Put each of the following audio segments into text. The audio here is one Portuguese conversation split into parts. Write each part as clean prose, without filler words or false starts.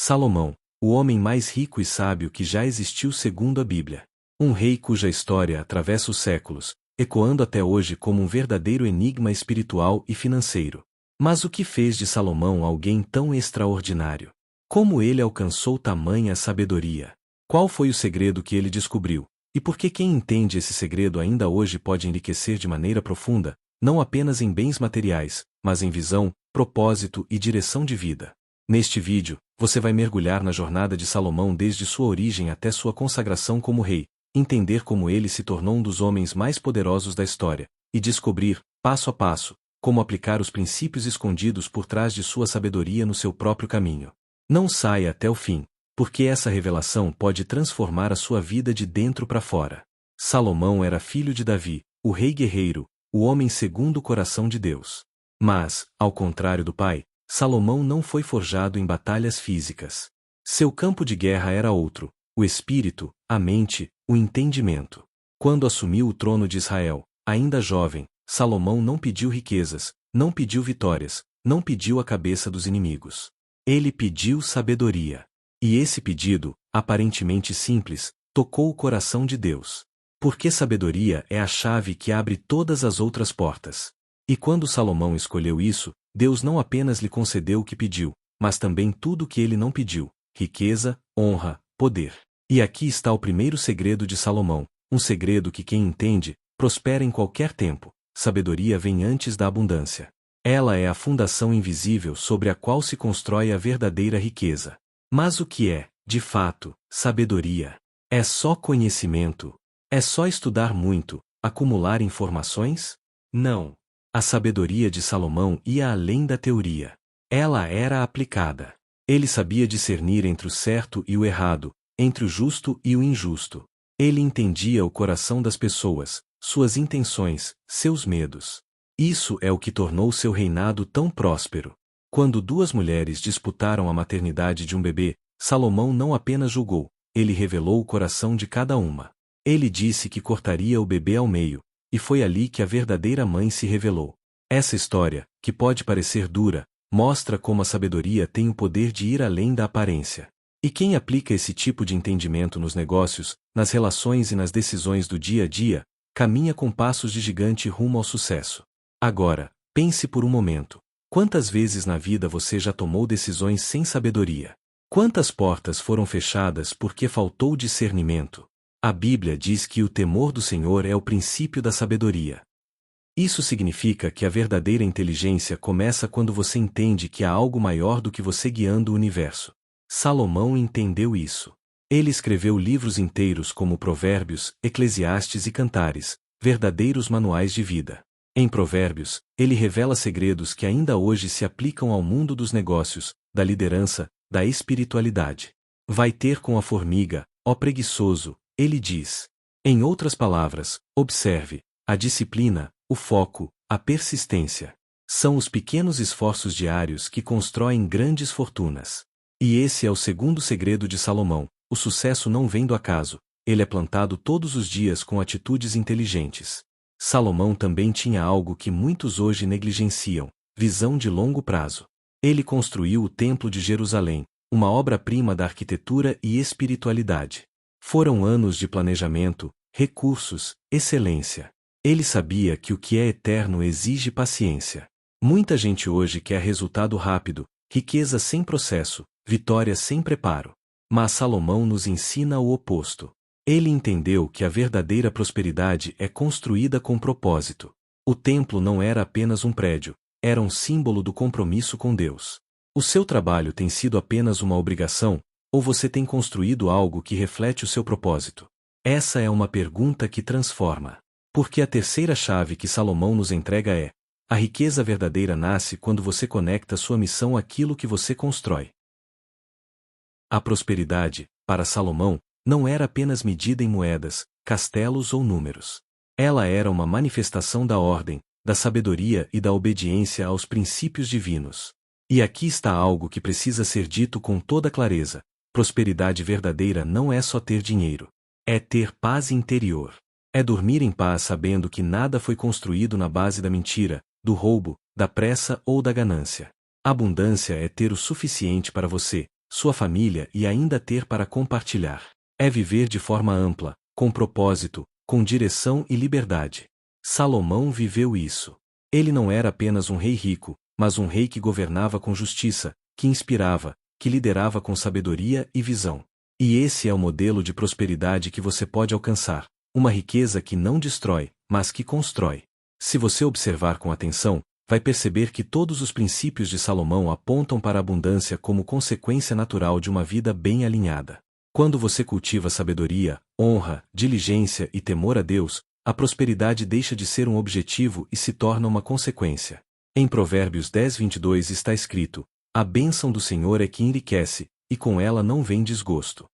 Salomão, o homem mais rico e sábio que já existiu segundo a Bíblia. Um rei cuja história atravessa os séculos, ecoando até hoje como um verdadeiro enigma espiritual e financeiro. Mas o que fez de Salomão alguém tão extraordinário? Como ele alcançou tamanha sabedoria? Qual foi o segredo que ele descobriu? E por que quem entende esse segredo ainda hoje pode enriquecer de maneira profunda, não apenas em bens materiais, mas em visão, propósito e direção de vida? Neste vídeo, você vai mergulhar na jornada de Salomão desde sua origem até sua consagração como rei, entender como ele se tornou um dos homens mais poderosos da história, e descobrir, passo a passo, como aplicar os princípios escondidos por trás de sua sabedoria no seu próprio caminho. Não saia até o fim, porque essa revelação pode transformar a sua vida de dentro para fora. Salomão era filho de Davi, o rei guerreiro, o homem segundo o coração de Deus. Mas, ao contrário do pai, Salomão não foi forjado em batalhas físicas. Seu campo de guerra era outro, o espírito, a mente, o entendimento. Quando assumiu o trono de Israel, ainda jovem, Salomão não pediu riquezas, não pediu vitórias, não pediu a cabeça dos inimigos. Ele pediu sabedoria. E esse pedido, aparentemente simples, tocou o coração de Deus. Porque sabedoria é a chave que abre todas as outras portas. E quando Salomão escolheu isso, Deus não apenas lhe concedeu o que pediu, mas também tudo o que ele não pediu: riqueza, honra, poder. E aqui está o primeiro segredo de Salomão, um segredo que quem entende, prospera em qualquer tempo. Sabedoria vem antes da abundância. Ela é a fundação invisível sobre a qual se constrói a verdadeira riqueza. Mas o que é, de fato, sabedoria? É só conhecimento? É só estudar muito, acumular informações? Não. A sabedoria de Salomão ia além da teoria. Ela era aplicada. Ele sabia discernir entre o certo e o errado, entre o justo e o injusto. Ele entendia o coração das pessoas, suas intenções, seus medos. Isso é o que tornou seu reinado tão próspero. Quando duas mulheres disputaram a maternidade de um bebê, Salomão não apenas julgou, ele revelou o coração de cada uma. Ele disse que cortaria o bebê ao meio, e foi ali que a verdadeira mãe se revelou. Essa história, que pode parecer dura, mostra como a sabedoria tem o poder de ir além da aparência. E quem aplica esse tipo de entendimento nos negócios, nas relações e nas decisões do dia a dia, caminha com passos de gigante rumo ao sucesso. Agora, pense por um momento. Quantas vezes na vida você já tomou decisões sem sabedoria? Quantas portas foram fechadas porque faltou discernimento? A Bíblia diz que o temor do Senhor é o princípio da sabedoria. Isso significa que a verdadeira inteligência começa quando você entende que há algo maior do que você guiando o universo. Salomão entendeu isso. Ele escreveu livros inteiros como Provérbios, Eclesiastes e Cantares, verdadeiros manuais de vida. Em Provérbios, ele revela segredos que ainda hoje se aplicam ao mundo dos negócios, da liderança, da espiritualidade. Vai ter com a formiga, ó preguiçoso, ele diz. Em outras palavras, observe, a disciplina, o foco, a persistência. São os pequenos esforços diários que constroem grandes fortunas. E esse é o segundo segredo de Salomão: o sucesso não vem do acaso, ele é plantado todos os dias com atitudes inteligentes. Salomão também tinha algo que muitos hoje negligenciam: visão de longo prazo. Ele construiu o Templo de Jerusalém, uma obra-prima da arquitetura e espiritualidade. Foram anos de planejamento, recursos, excelência. Ele sabia que o que é eterno exige paciência. Muita gente hoje quer resultado rápido, riqueza sem processo, vitória sem preparo. Mas Salomão nos ensina o oposto. Ele entendeu que a verdadeira prosperidade é construída com propósito. O templo não era apenas um prédio, era um símbolo do compromisso com Deus. O seu trabalho tem sido apenas uma obrigação, ou você tem construído algo que reflete o seu propósito? Essa é uma pergunta que transforma. Porque a terceira chave que Salomão nos entrega é: a riqueza verdadeira nasce quando você conecta sua missão àquilo que você constrói. A prosperidade, para Salomão, não era apenas medida em moedas, castelos ou números. Ela era uma manifestação da ordem, da sabedoria e da obediência aos princípios divinos. E aqui está algo que precisa ser dito com toda clareza: prosperidade verdadeira não é só ter dinheiro. É ter paz interior. É dormir em paz sabendo que nada foi construído na base da mentira, do roubo, da pressa ou da ganância. Abundância é ter o suficiente para você, sua família e ainda ter para compartilhar. É viver de forma ampla, com propósito, com direção e liberdade. Salomão viveu isso. Ele não era apenas um rei rico, mas um rei que governava com justiça, que inspirava, que liderava com sabedoria e visão. E esse é o modelo de prosperidade que você pode alcançar, uma riqueza que não destrói, mas que constrói. Se você observar com atenção, vai perceber que todos os princípios de Salomão apontam para a abundância como consequência natural de uma vida bem alinhada. Quando você cultiva sabedoria, honra, diligência e temor a Deus, a prosperidade deixa de ser um objetivo e se torna uma consequência. Em Provérbios 10:22 está escrito: a bênção do Senhor é que enriquece, e com ela não vem desgosto.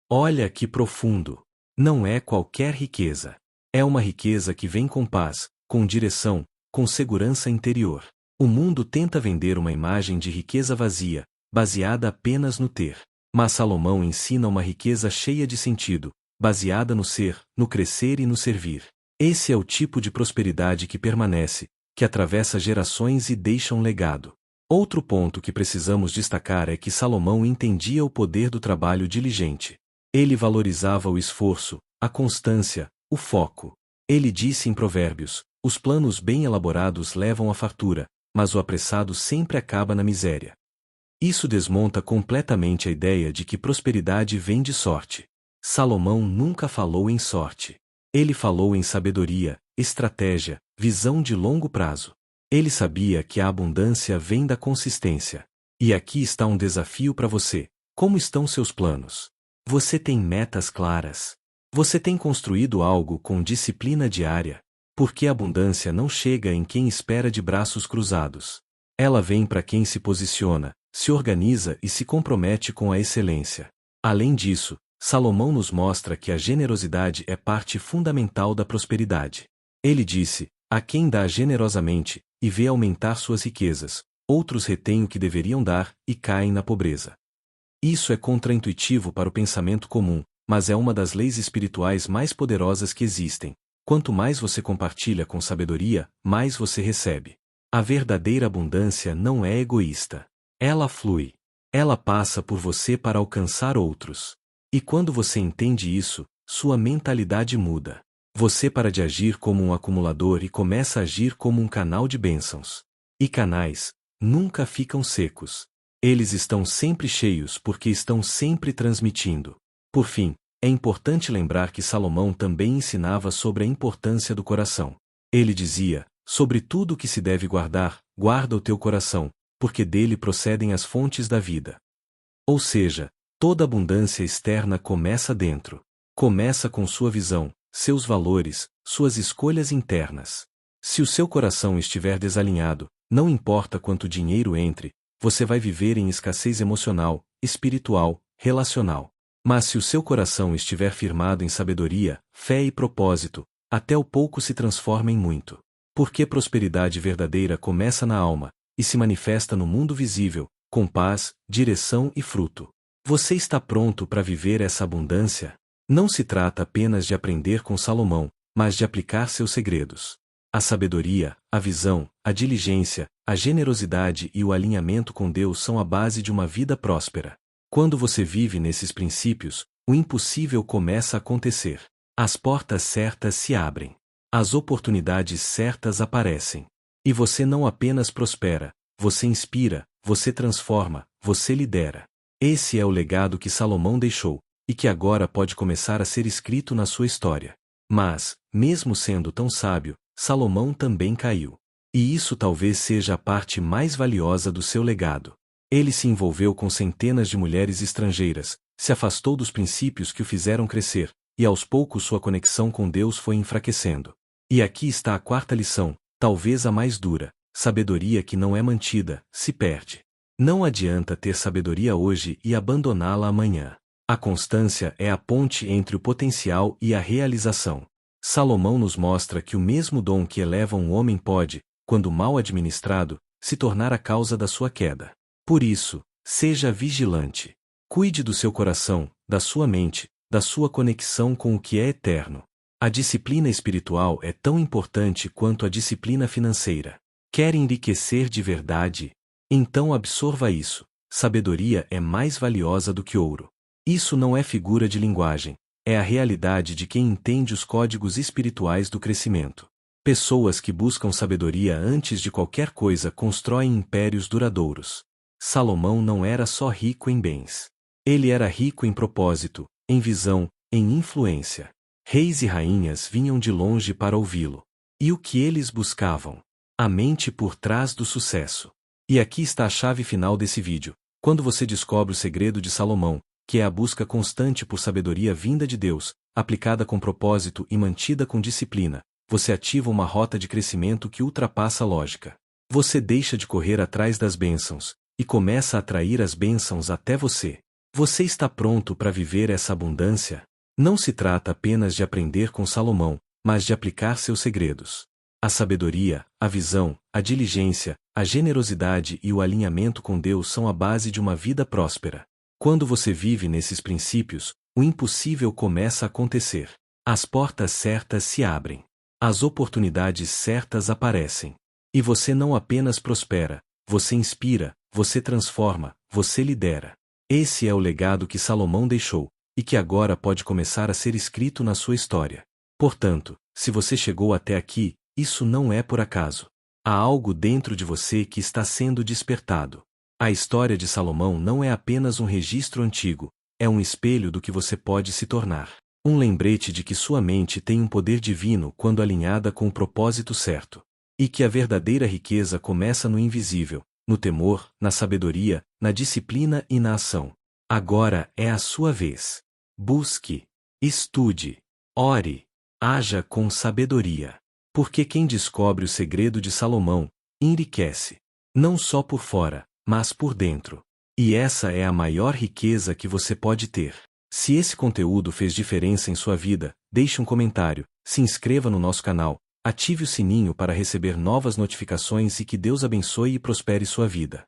Olha que profundo! Não é qualquer riqueza. É uma riqueza que vem com paz, com direção, com segurança interior. O mundo tenta vender uma imagem de riqueza vazia, baseada apenas no ter. Mas Salomão ensina uma riqueza cheia de sentido, baseada no ser, no crescer e no servir. Esse é o tipo de prosperidade que permanece, que atravessa gerações e deixa um legado. Outro ponto que precisamos destacar é que Salomão entendia o poder do trabalho diligente. Ele valorizava o esforço, a constância, o foco. Ele disse em Provérbios: os planos bem elaborados levam à fartura, mas o apressado sempre acaba na miséria. Isso desmonta completamente a ideia de que prosperidade vem de sorte. Salomão nunca falou em sorte. Ele falou em sabedoria, estratégia, visão de longo prazo. Ele sabia que a abundância vem da consistência. E aqui está um desafio para você. Como estão seus planos? Você tem metas claras? Você tem construído algo com disciplina diária? Porque a abundância não chega em quem espera de braços cruzados. Ela vem para quem se posiciona, se organiza e se compromete com a excelência. Além disso, Salomão nos mostra que a generosidade é parte fundamental da prosperidade. Ele disse: a quem dá generosamente, e vê aumentar suas riquezas, outros retêm o que deveriam dar, e caem na pobreza. Isso é contraintuitivo para o pensamento comum, mas é uma das leis espirituais mais poderosas que existem. Quanto mais você compartilha com sabedoria, mais você recebe. A verdadeira abundância não é egoísta. Ela flui. Ela passa por você para alcançar outros. E quando você entende isso, sua mentalidade muda. Você para de agir como um acumulador e começa a agir como um canal de bênçãos. E canais nunca ficam secos. Eles estão sempre cheios porque estão sempre transmitindo. Por fim, é importante lembrar que Salomão também ensinava sobre a importância do coração. Ele dizia: sobre tudo o que se deve guardar, guarda o teu coração, porque dele procedem as fontes da vida. Ou seja, toda abundância externa começa dentro. Começa com sua visão, seus valores, suas escolhas internas. Se o seu coração estiver desalinhado, não importa quanto dinheiro entre, você vai viver em escassez emocional, espiritual, relacional. Mas se o seu coração estiver firmado em sabedoria, fé e propósito, até o pouco se transforma em muito. Porque prosperidade verdadeira começa na alma, e se manifesta no mundo visível, com paz, direção e fruto. Você está pronto para viver essa abundância? Não se trata apenas de aprender com Salomão, mas de aplicar seus segredos. A sabedoria, a visão, a diligência, a generosidade e o alinhamento com Deus são a base de uma vida próspera. Quando você vive nesses princípios, o impossível começa a acontecer. As portas certas se abrem. As oportunidades certas aparecem. E você não apenas prospera, você inspira, você transforma, você lidera. Esse é o legado que Salomão deixou, e que agora pode começar a ser escrito na sua história. Mas, mesmo sendo tão sábio, Salomão também caiu. E isso talvez seja a parte mais valiosa do seu legado. Ele se envolveu com centenas de mulheres estrangeiras, se afastou dos princípios que o fizeram crescer, e aos poucos sua conexão com Deus foi enfraquecendo. E aqui está a quarta lição, talvez a mais dura: sabedoria que não é mantida, se perde. Não adianta ter sabedoria hoje e abandoná-la amanhã. A constância é a ponte entre o potencial e a realização. Salomão nos mostra que o mesmo dom que eleva um homem pode, quando mal administrado, se tornar a causa da sua queda. Por isso, seja vigilante. Cuide do seu coração, da sua mente, da sua conexão com o que é eterno. A disciplina espiritual é tão importante quanto a disciplina financeira. Quer enriquecer de verdade? Então absorva isso. sabedoria é mais valiosa do que ouro. Isso não é figura de linguagem, é a realidade de quem entende os códigos espirituais do crescimento. Pessoas que buscam sabedoria antes de qualquer coisa constroem impérios duradouros. Salomão não era só rico em bens. Ele era rico em propósito, em visão, em influência. Reis e rainhas vinham de longe para ouvi-lo. E o que eles buscavam? A mente por trás do sucesso. E aqui está a chave final desse vídeo. Quando você descobre o segredo de Salomão, que é a busca constante por sabedoria vinda de Deus, aplicada com propósito e mantida com disciplina, você ativa uma rota de crescimento que ultrapassa a lógica. Você deixa de correr atrás das bênçãos e começa a atrair as bênçãos até você. Você está pronto para viver essa abundância? Não se trata apenas de aprender com Salomão, mas de aplicar seus segredos. A sabedoria, a visão, a diligência, a generosidade e o alinhamento com Deus são a base de uma vida próspera. Quando você vive nesses princípios, o impossível começa a acontecer. As portas certas se abrem. As oportunidades certas aparecem. E você não apenas prospera, você inspira, você transforma, você lidera. Esse é o legado que Salomão deixou, e que agora pode começar a ser escrito na sua história. Portanto, se você chegou até aqui, isso não é por acaso. Há algo dentro de você que está sendo despertado. A história de Salomão não é apenas um registro antigo, é um espelho do que você pode se tornar. Um lembrete de que sua mente tem um poder divino quando alinhada com o propósito certo. E que a verdadeira riqueza começa no invisível, no temor, na sabedoria, na disciplina e na ação. Agora é a sua vez. Busque, estude, ore, haja com sabedoria. Porque quem descobre o segredo de Salomão, enriquece. Não só por fora, mas por dentro. E essa é a maior riqueza que você pode ter. Se esse conteúdo fez diferença em sua vida, deixe um comentário, se inscreva no nosso canal, ative o sininho para receber novas notificações e que Deus abençoe e prospere sua vida.